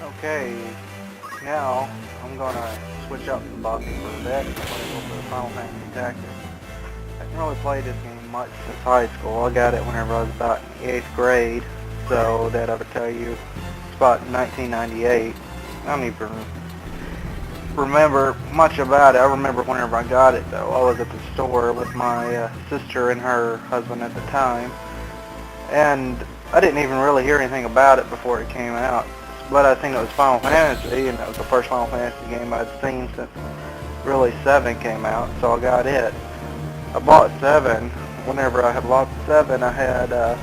Okay, now I'm gonna switch up the box for a bit and play a little bit of Final Fantasy Tactics. I haven't really played this game much since high school. I got it whenever I was about in the 8th grade, so that I would tell you it's about 1998. I don't even remember much about it. I remember whenever I got it though. I was at the store with my sister and her husband at the time, and I didn't even really hear anything about it before it came out. But I think it was Final Fantasy, and it was the first Final Fantasy game I'd seen since really 7 came out, so I got it. I bought 7. Whenever I had bought 7, I had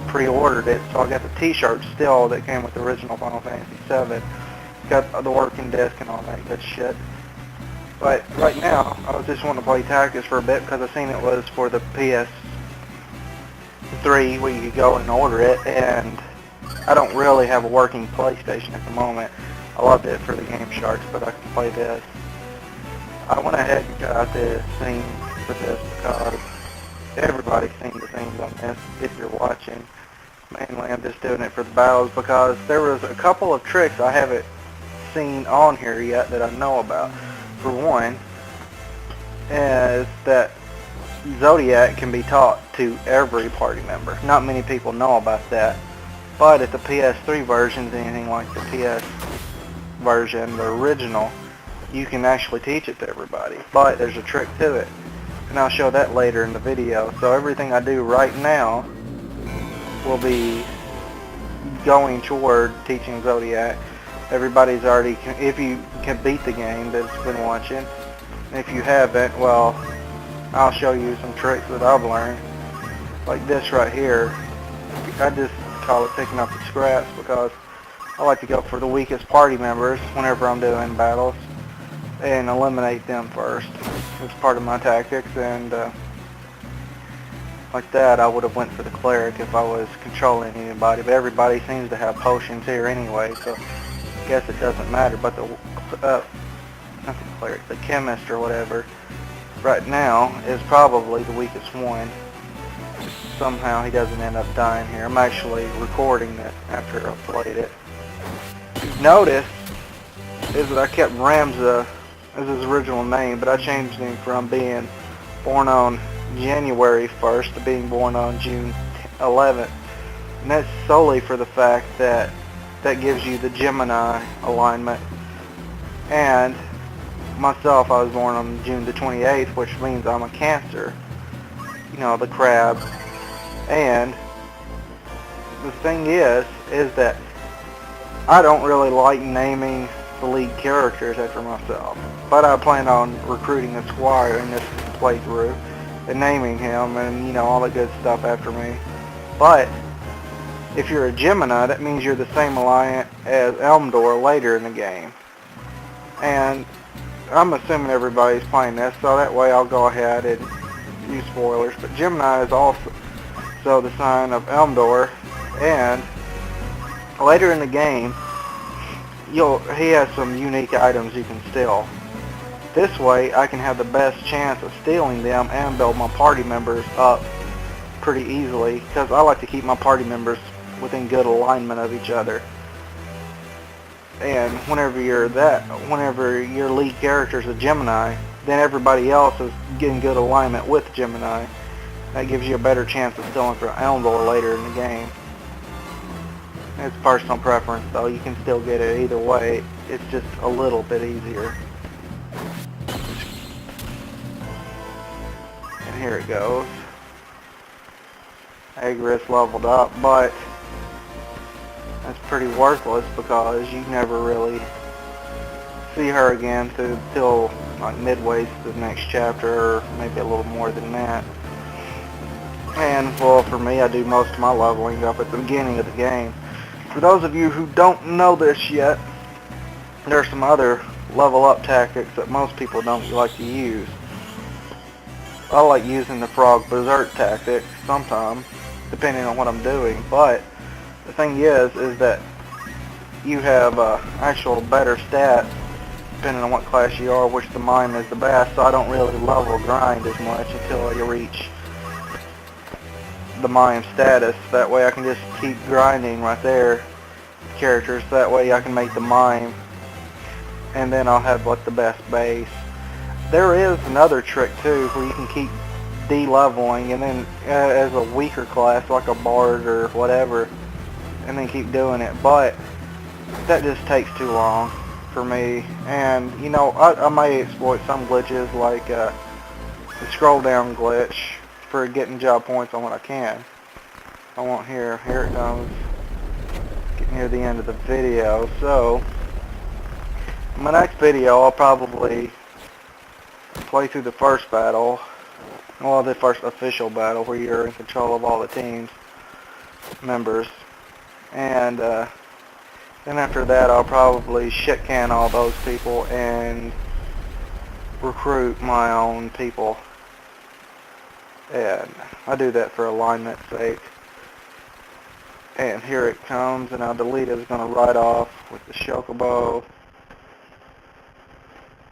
pre-ordered it, so I got the t-shirt still that came with the original Final Fantasy 7. Got the working disc and all that good shit. But right now, I was just wanting to play Tactics for a bit because I seen it was for the PS3 where you could go and order it, and I don't really have a working PlayStation at the moment. I loved it for the Game Sharks, but I can play this. I went ahead and got this theme for this because everybody's seen the themes on this if you're watching. Mainly I'm just doing it for the battles because there was a couple of tricks I haven't seen on here yet that I know about. For one, is that Zodiac can be taught to every party member. Not many people know about that. But if the PS3 version is anything like the PS version, the original, you can actually teach it to everybody. But there's a trick to it, and I'll show that later in the video. So everything I do right now will be going toward teaching Zodiac. Everybody's already, if you can beat the game that's been watching, and if you haven't, well, I'll show you some tricks that I've learned. Like this right here. I just call it picking up the scraps because I like to go for the weakest party members whenever I'm doing battles and eliminate them first. It's part of my tactics, and like that I would have went for the cleric if I was controlling anybody, but everybody seems to have potions here anyway, so I guess it doesn't matter. But the not the cleric, the chemist or whatever right now is probably the weakest one. Somehow he doesn't end up dying here. I'm actually recording it after I played it. You've noticed is that I kept Ramza as his original name, but I changed him from being born on January 1st to being born on June 11th. And that's solely for the fact that that gives you the Gemini alignment. And myself, I was born on June the 28th, which means I'm a Cancer. You know, the crab. And the thing is that I don't really like naming the lead characters after myself, but I plan on recruiting a squire in this playthrough and naming him and, you know, all the good stuff after me. But if you're a Gemini, that means you're the same alliance as Elmdor later in the game. And I'm assuming everybody's playing this, so that way I'll go ahead and use spoilers. But Gemini is also the sign of Elmdor, and later in the game he has some unique items you can steal. This way I can have the best chance of stealing them and build my party members up pretty easily, because I like to keep my party members within good alignment of each other. And whenever your lead character is a Gemini, then everybody else is getting good alignment with Gemini. That gives you a better chance of stealing from Elmdor later in the game. It's personal preference though, you can still get it either way, it's just a little bit easier. And here it goes. Agris leveled up, but that's pretty worthless because you never really see her again till like midway to the next chapter, or maybe a little more than that. And well, for me, I do most of my leveling up at the beginning of the game. For those of you who don't know this yet, there are some other level up tactics that most people don't like to use. I like using the frog berserk tactic sometimes, depending on what I'm doing, but the thing is that you have actual better stats depending on what class you are, which the mine is the best, so I don't really level grind as much until you reach the mine status. That way I can just keep grinding right there characters. That way I can make the mime, and then I'll have like the best base. There is another trick too, where you can keep de-leveling, and then as a weaker class, like a bard or whatever, and then keep doing it. But that just takes too long for me. And you know, I may exploit some glitches, like the scroll down glitch, for getting job points on what I can. I won't here it comes, getting near the end of the video. So in my next video I'll probably play through the first battle, well, the first official battle where you're in control of all the team's members, and then after that I'll probably shit can all those people and recruit my own people, and I do that for alignment's sake. And here it comes, and I'll delete it. It's going to ride off with the Chocobo.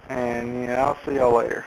And yeah, I'll see y'all later.